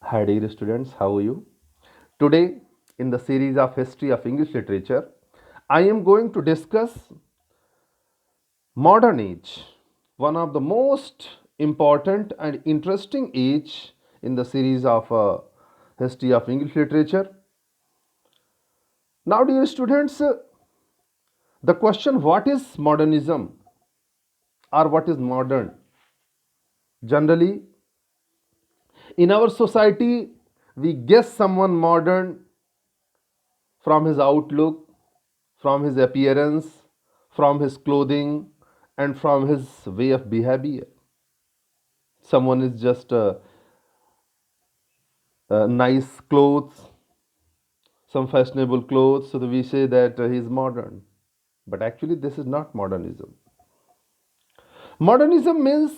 Hi dear students, how are you? Today, in the series of History of English Literature, I am going to discuss modern age, one of the most important and interesting age in the series of History of English Literature. Now, dear students, the question what is modernism or what is modern? Generally, in our society, we guess someone modern from his outlook, from his appearance, from his clothing, and from his way of behavior. Someone is just nice clothes, some fashionable clothes, so that we say that he is modern. But actually, this is not modernism. Modernism means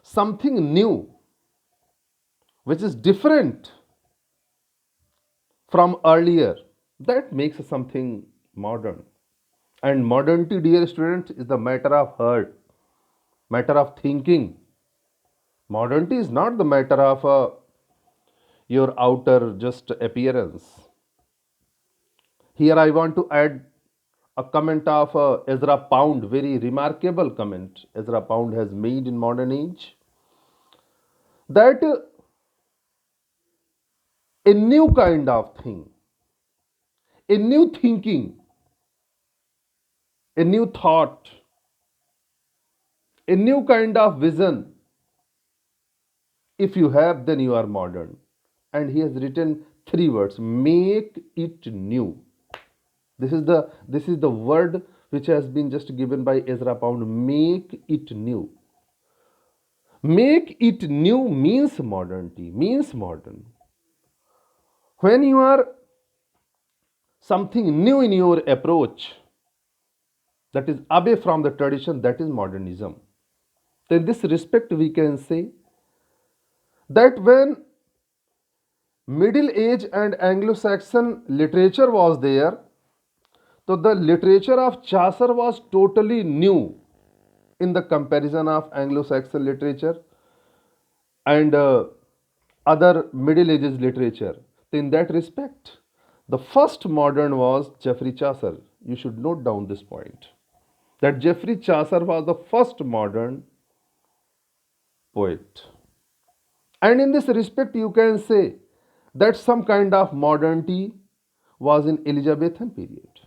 something new, which is different from earlier. That makes something modern. And modernity, dear students, is the matter of heart, matter of thinking. Modernity is not the matter of your outer just appearance. Here I want to add a comment of Ezra Pound, very remarkable comment Ezra Pound has made in modern age, that a new kind of thing, a new thinking, a new thought, a new kind of vision, if you have, then you are modern. And he has written three words: make it new. This is the word which has been just given by Ezra Pound. Make it new. Make it new means modernity, means modern. When you are something new in your approach, that is away from the tradition, that is modernism. In this respect, we can say that when Middle Age and Anglo-Saxon literature was there, so the literature of Chaucer was totally new in the comparison of Anglo-Saxon literature and other Middle Ages literature. In that respect, the first modern was Geoffrey Chaucer. You should note down this point that Geoffrey Chaucer was the first modern poet. And in this respect, you can say that some kind of modernity was in Elizabethan period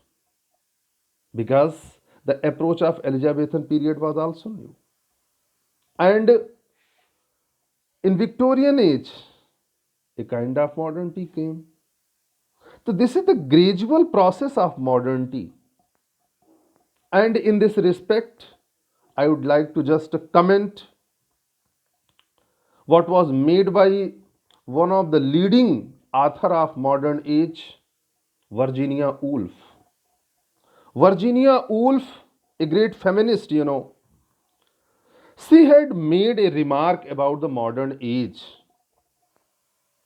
because the approach of Elizabethan period was also new. And in Victorian age, a kind of modernity came. So this is the gradual process of modernity. And in this respect, I would like to just comment what was made by one of the leading author of modern age, Virginia Woolf. Virginia Woolf, a great feminist, she had made a remark about the modern age.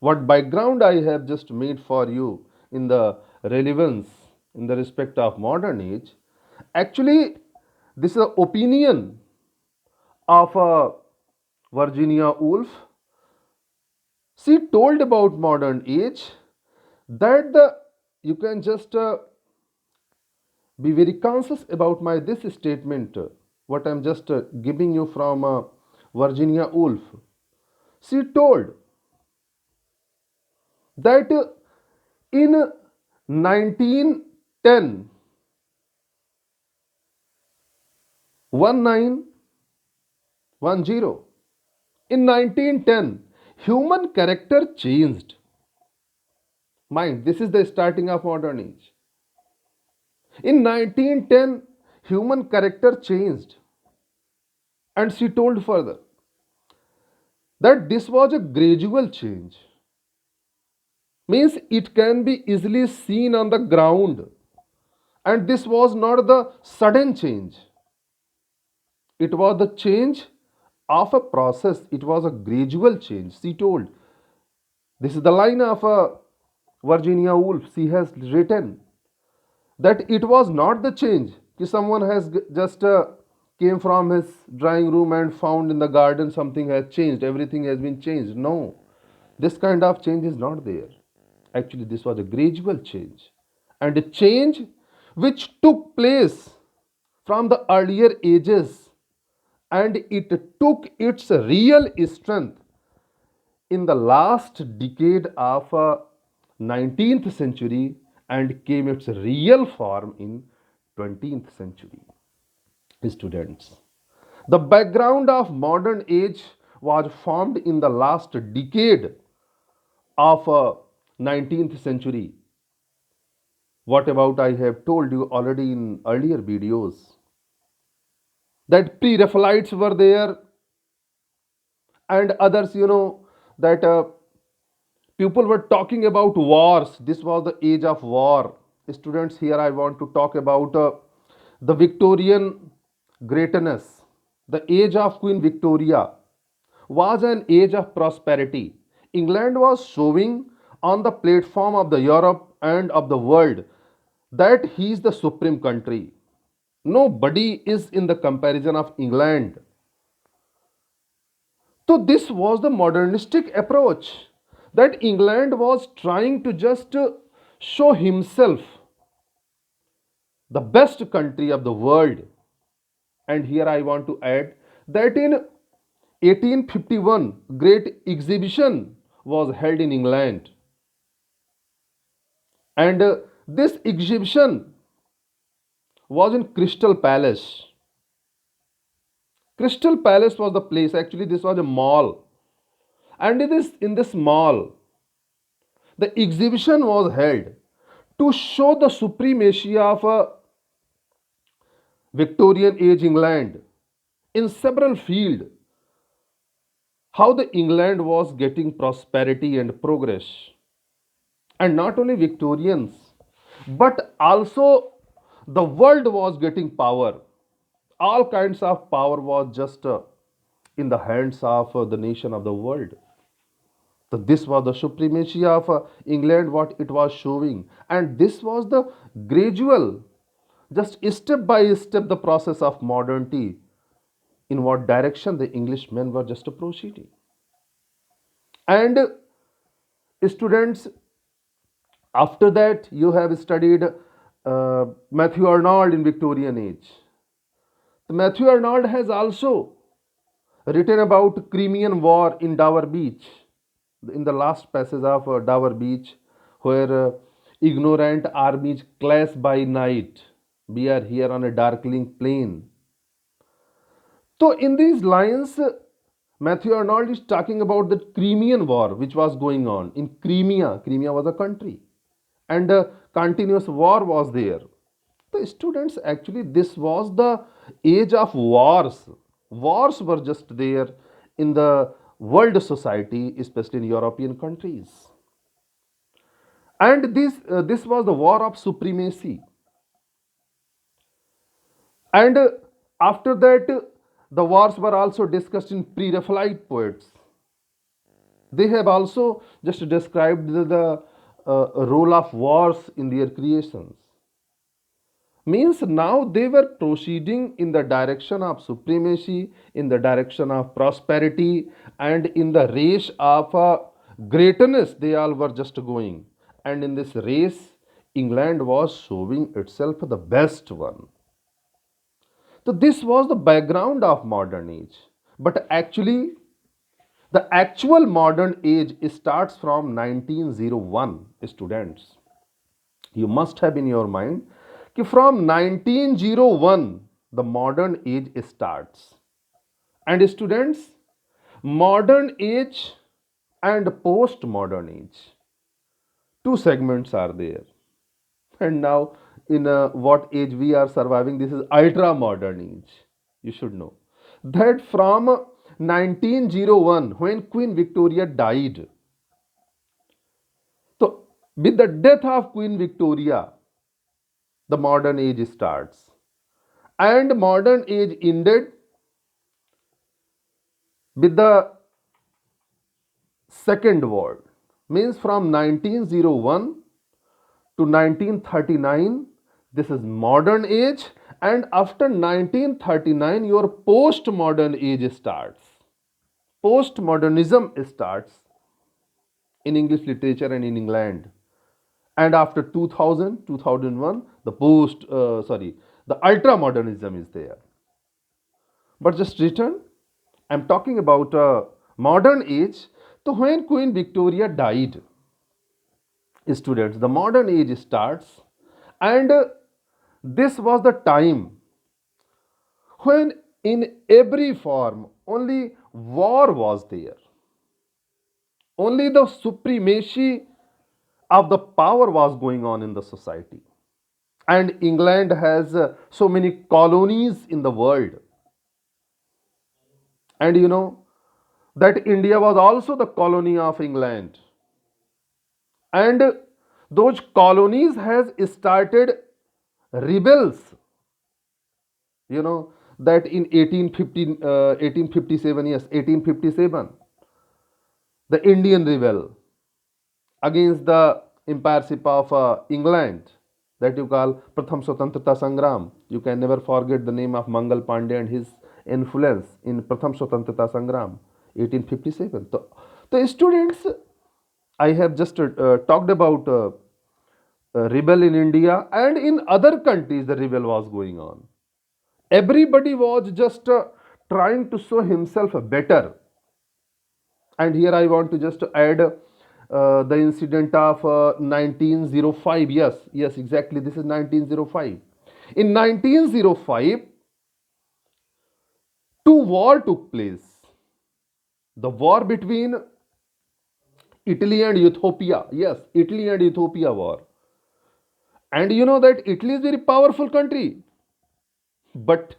What background I have just made for you in the relevance in the respect of modern age. Actually, this is the opinion of Virginia Woolf. She told about modern age that the you can just be very conscious about my this statement. What I'm just giving you from Virginia Woolf. She told that in 1910, 1910, in 1910, human character changed. Mind, this is the starting of modern age. In 1910, human character changed. And she told further that this was a gradual change. Means it can be easily seen on the ground. And this was not the sudden change. It was the change of a process. It was a gradual change. She told. This is the line of Virginia Woolf. She has written that it was not the change. Someone has just came from his drawing room and found in the garden something has changed. Everything has been changed. No. This kind of change is not there. Actually, this was a gradual change, and a change which took place from the earlier ages, and it took its real strength in the last decade of 19th century and came its real form in 20th century. Students, the background of modern age was formed in the last decade of 19th century. What about I have told you already in earlier videos that pre-Raphaelites were there and others, that people were talking about wars. This was the age of war. Students, here I want to talk about the Victorian greatness. The age of Queen Victoria was an age of prosperity. England was showing on the platform of the Europe and of the world that he is the supreme country. Nobody is in the comparison of England. So this was the modernistic approach that England was trying to just show himself the best country of the world. And here I want to add that in 1851 great exhibition was held in England, and this exhibition was in Crystal Palace. Crystal Palace was the place. Actually, this was a mall, and in this mall, the exhibition was held to show the supremacy of Victorian age England in several fields. How the England was getting prosperity and progress, and not only Victorians, but also the world was getting power. All kinds of power was just in the hands of the nation of the world. So this was the supremacy of England, what it was showing, and this was the gradual, just step by step, the process of modernity. In what direction the Englishmen were just proceeding, and students, after that you have studied Matthew Arnold in Victorian age. Matthew Arnold has also written about Crimean War in Dover Beach, in the last passage of Dover Beach, where ignorant armies clash by night. We are here on a darkling plain. So, in these lines, Matthew Arnold is talking about the Crimean War which was going on in Crimea. Crimea was a country, and a continuous war was there. The students, actually, this was the age of wars. Wars were just there in the world society, especially in European countries. And this was the war of supremacy. And after that, the wars were also discussed in pre-Raphaelite poets. They have also just described the role of wars in their creations. Means now they were proceeding in the direction of supremacy, in the direction of prosperity, and in the race of greatness they all were just going. And in this race, England was showing itself the best one. So this was the background of modern age. But actually, the actual modern age starts from 1901, students. You must have in your mind that from 1901 the modern age starts. And students, modern age and postmodern age, two segments are there. And now, in what age we are surviving, this is ultra modern age. You should know that from 1901, when Queen Victoria died, so with the death of Queen Victoria, the modern age starts. And modern age ended with the Second World. Means from 1901 to 1939, this is modern age, and after 1939 your postmodern age starts. Postmodernism starts. in English literature and in England. And after 2000, 2001, the the ultra modernism is there. But just return, I'm talking about a modern age. So when Queen Victoria died, students, the modern age starts, and this was the time when in every form only war was there. Only the supremacy of the power was going on in the society. And England has so many colonies in the world. And you know that India was also the colony of England. And those colonies has started rebels, you know, that in 1857, yes, 1857, the Indian rebel against the empireship of England, that you call Pratham Swatantrata Sangram. You can never forget the name of Mangal Pandey and his influence in Pratham Swatantrata Sangram, 1857. So, the students, I have just talked about rebel in India, and in other countries the rebel was going on. Everybody was just trying to show himself better. And here I want to just add the incident of 1905. Yes, yes, exactly. This is 1905. In 1905, two war took place. The war between Italy and Ethiopia. Yes, Italy and Ethiopia war. And you know that Italy is a very powerful country. But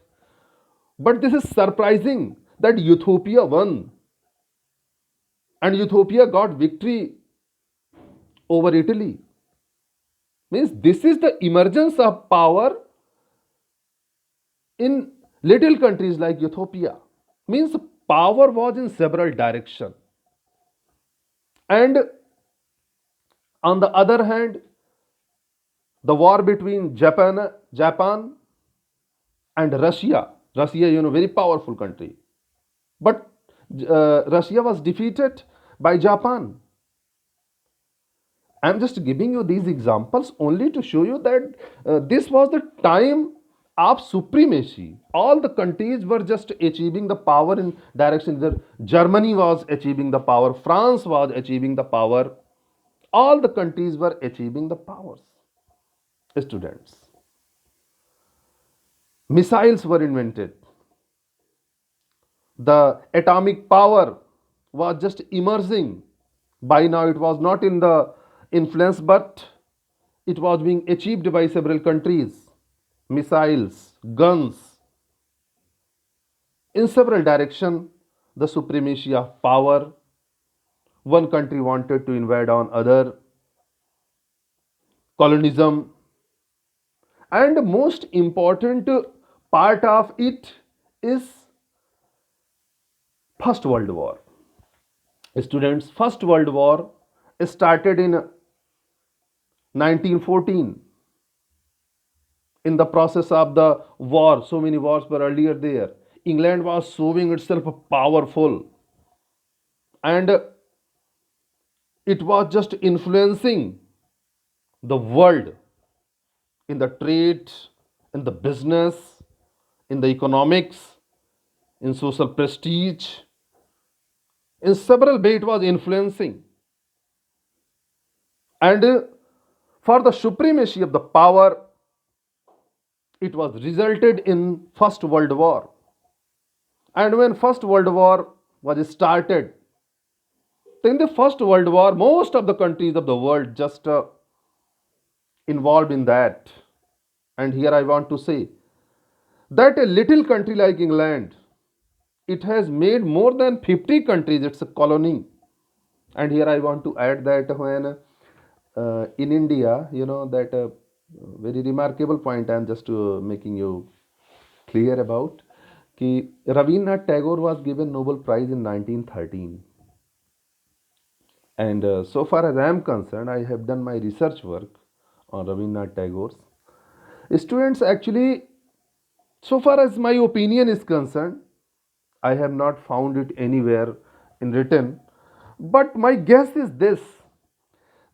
this is surprising that Ethiopia won and Ethiopia got victory over Italy. Means this is the emergence of power in little countries like Ethiopia. Means power was in several directions. And on the other hand, the war between Japan and Russia. Russia, you know, very powerful country. But Russia was defeated by Japan. I'm just giving you these examples only to show you that this was the time of supremacy. All the countries were just achieving the power in direction. Germany was achieving the power, France was achieving the power. All the countries were achieving the powers. Students, missiles were invented. The atomic power was just emerging. By now, it was not in the influence, but it was being achieved by several countries. Missiles, guns, in several directions, the supremacy of power. One country wanted to invade on other, colonism, and most important part of it is First World War. Students, First World War started in 1914. In the process of the war, so many wars were earlier there. England was showing itself powerful, and it was just influencing the world in the trade, in the business, in the economics, in social prestige. In several ways, it was influencing. And for the supremacy of the power, it was resulted in First World War. And when First World War was started, in the First World War, most of the countries of the world just involved in that. And here I want to say that a little country like England, it has made more than 50 countries its a colony. And here I want to add that when in India, you know, that very remarkable point I am just making you clear about. Ki Rabindranath Tagore was given Nobel Prize in 1913. And so far as I am concerned, I have done my research work on Rabindranath Tagore's. Students, actually, so far as my opinion is concerned, I have not found it anywhere in written. But my guess is this,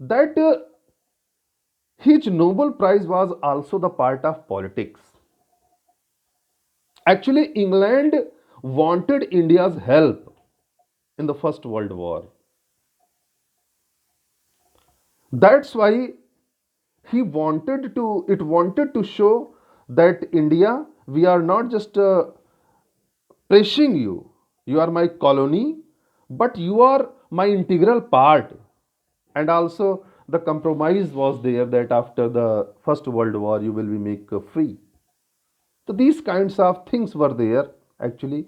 that his Nobel Prize was also the part of politics. Actually, England wanted India's help in the First World War. That's why it wanted to show that India, we are not just pressing you, you are my colony, but you are my integral part. And also the compromise was there that after the First World War you will be make free. So these kinds of things were there actually.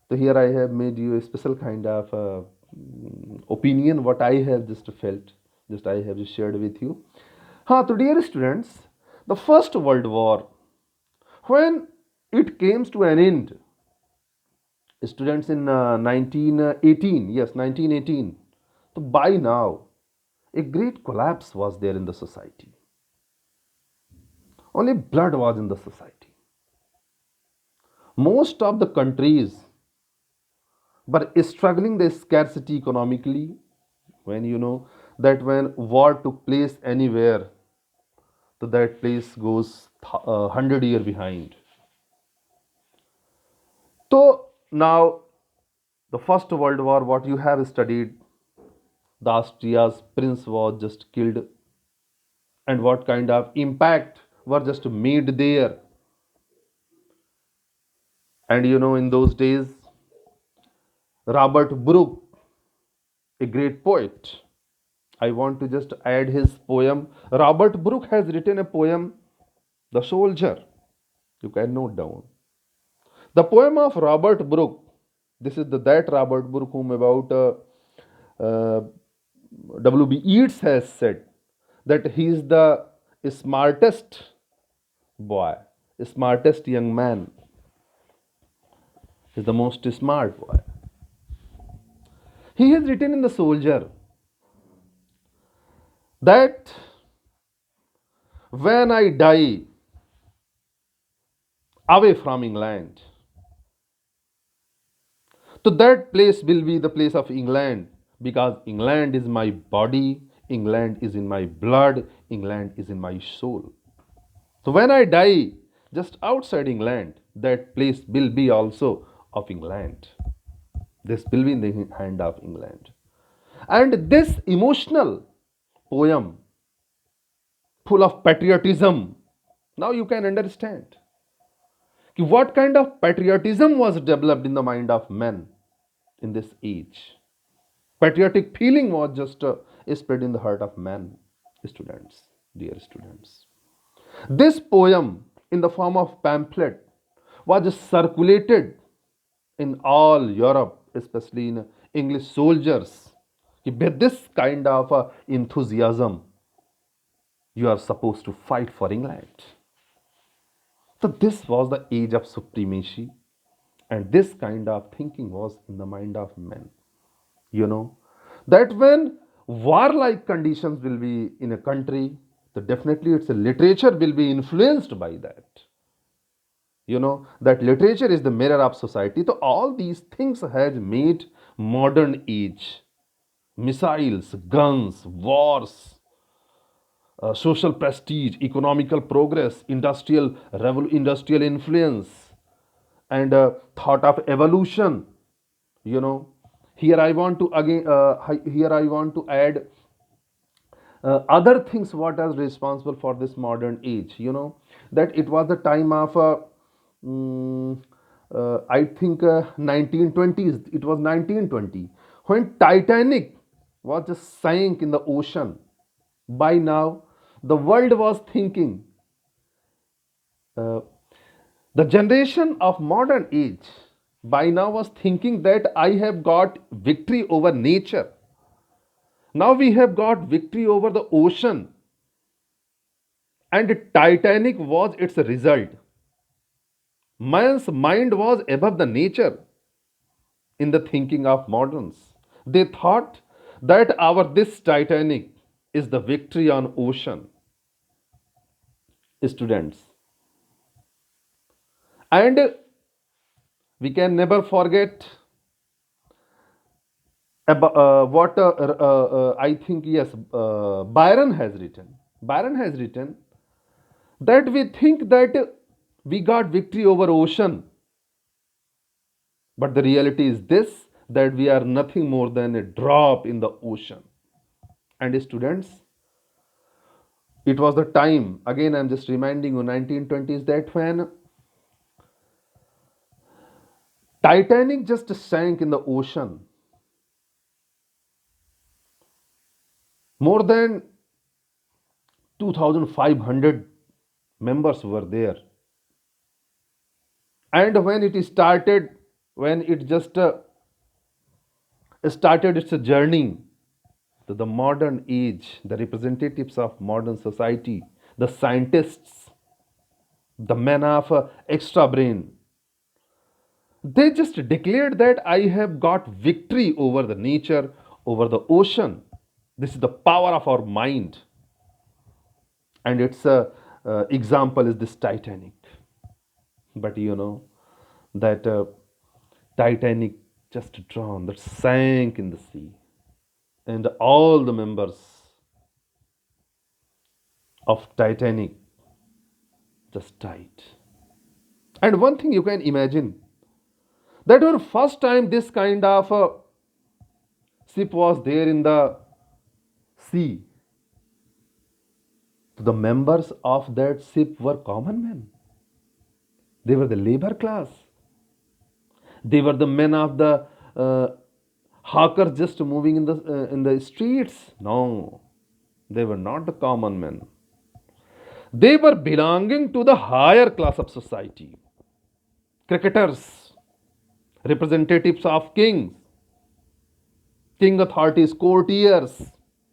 So here I have made you a special kind of opinion what I have just felt, just I have just shared with you. So dear students, the First World War, when it came to an end, students, in 1918, yes, 1918. So by now, a great collapse was there in the society. Only blood was in the society. Most of the countries were struggling the scarcity economically. When you know that when war took place anywhere, so that place goes 100 year behind. So now the First World War, what you have studied, the Austria's prince was just killed, and what kind of impact were just made there. And you know, in those days, Robert Brooke, a great poet, I want to just add his poem. Robert Brooke has written a poem, The Soldier. You can note down the poem of Robert Brooke. This is that Robert Brooke whom about uh, W.B. Yeats has said that he is the smartest boy, smartest young man, is the most smart boy. He has written in The Soldier that when I die away from England, so that place will be the place of England, because England is my body, England is in my blood, England is in my soul. So when I die just outside England, that place will be also of England. This will be in the hand of England. And this emotional poem, full of patriotism, now you can understand what kind of patriotism was developed in the mind of men in this age. Patriotic feeling was just spread in the heart of man, students, dear students. This poem, in the form of pamphlet, was circulated in all Europe, especially in English soldiers. With this kind of enthusiasm, you are supposed to fight for England. So this was the age of supremacy, and this kind of thinking was in the mind of men. You know that when warlike conditions will be in a country, so definitely its literature will be influenced by that. You know that literature is the mirror of society. So all these things has made modern age, missiles, guns, wars, social prestige, economical progress, industrial influence, and thought of evolution. You know, here I want to again here I want to add other things what is responsible for this modern age. You know that it was the time of mm, I think 1920s. It was 1920 when Titanic was just sank in the ocean. By now the world was thinking, uh, the generation of modern age by now was thinking that I have got victory over nature. Now we have got victory over the ocean, and Titanic was its result. Man's mind was above the nature in the thinking of moderns. They thought that our this Titanic is the victory on ocean, students. And we can never forget what I think, yes, Byron has written. Byron has written that we think that we got victory over ocean, but the reality is this, that we are nothing more than a drop in the ocean. And students, it was the time, again, I'm just reminding you, 1920s, that when Titanic just sank in the ocean. More than 2,500 members were there. And when it just started its journey to the modern age, the representatives of modern society, the scientists, the men of extra brain, they just declared that I have got victory over the nature, over the ocean. This is the power of our mind. And its example is this Titanic. But you know that Titanic just drowned, that sank in the sea, and all the members of Titanic just died. And one thing you can imagine, that when first time this kind of ship was there in the sea, the members of that ship were common men. They were the labor class. They were the men of the hawkers just moving in the streets. No, they were not the common men. They were belonging to the higher class of society. Cricketers, representatives of kings, king authorities, courtiers,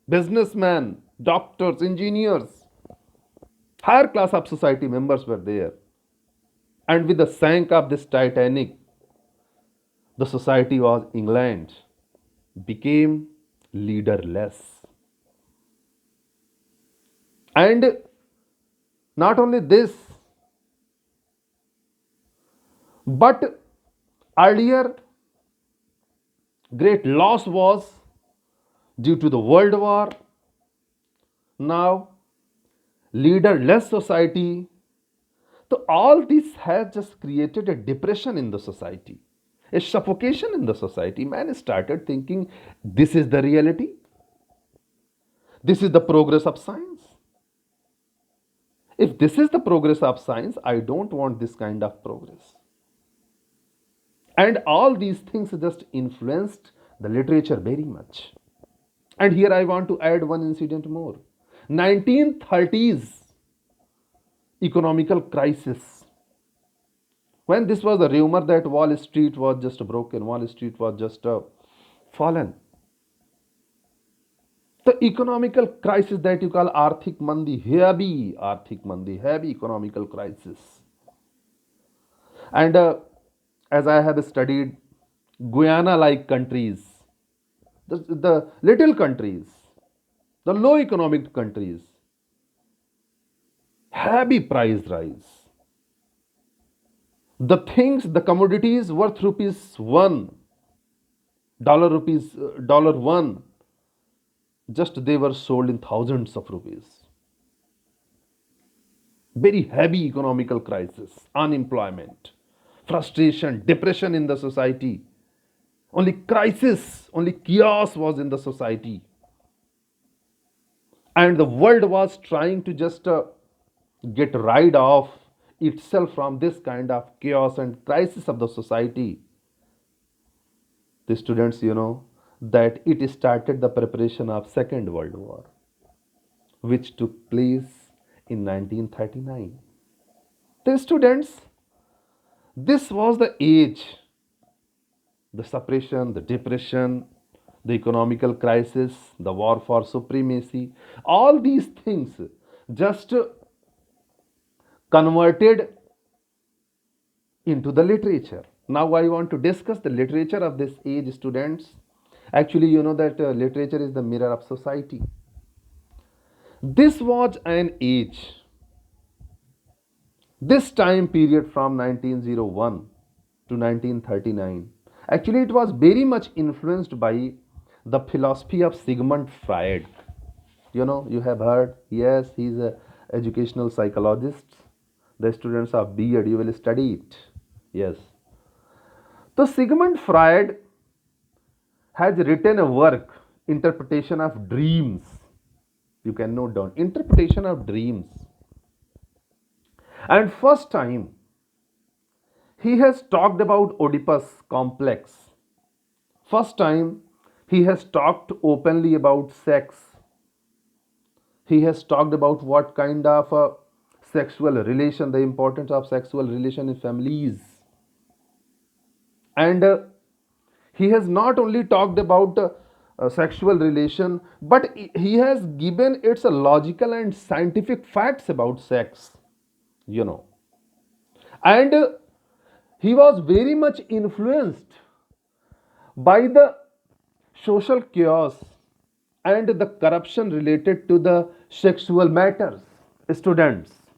businessmen, doctors, engineers. Higher class of society members were there. And with the sank of this Titanic, the society was England became leaderless. And not only this, but earlier great loss was due to the World War. Now, leaderless society. So, all this has just created a depression in the society, a suffocation in the society. Man started thinking, this is the reality, this is the progress of science. If this is the progress of science, I don't want this kind of progress. And all these things just influenced the literature very much. And here I want to add one incident more. 1930s economical crisis. When this was a rumor that Wall Street was just broken, Wall Street was just fallen. The economical crisis that you call Arthik Mandi, heavy economical crisis. And as I have studied Guyana like countries, the little countries, the low economic countries, heavy price rise. The things, the commodities worth rupees 1, dollar 1, just they were sold in thousands of rupees. Very heavy economical crisis, unemployment, frustration, depression in the society. Only crisis, only chaos was in the society. And the world was trying to just get rid of itself from this kind of chaos and crisis of the society. The students, that it started the preparation of Second World War, which took place in 1939. The students, this was the age, the suppression, the depression, the economical crisis, the war for supremacy, all these things just converted into the literature. Now I want to discuss the literature of this age, students. Actually, you know that literature is the mirror of society. This was an age, this time period from 1901 to 1939. Actually, it was very much influenced by the philosophy of Sigmund Freud. You have heard. Yes, he's a educational psychologist. The students of B.Ed, you will study it. Yes. So Sigmund Freud has written a work, Interpretation of Dreams. You can note down, Interpretation of Dreams. And first time he has talked about Oedipus complex. First time he has talked openly about sex. He has talked about what kind of a sexual relation, the importance of sexual relation in families. And he has not only talked about sexual relation, but he has given its logical and scientific facts about sex, you know. And he was very much influenced by the social chaos and the corruption related to the sexual matters. Students,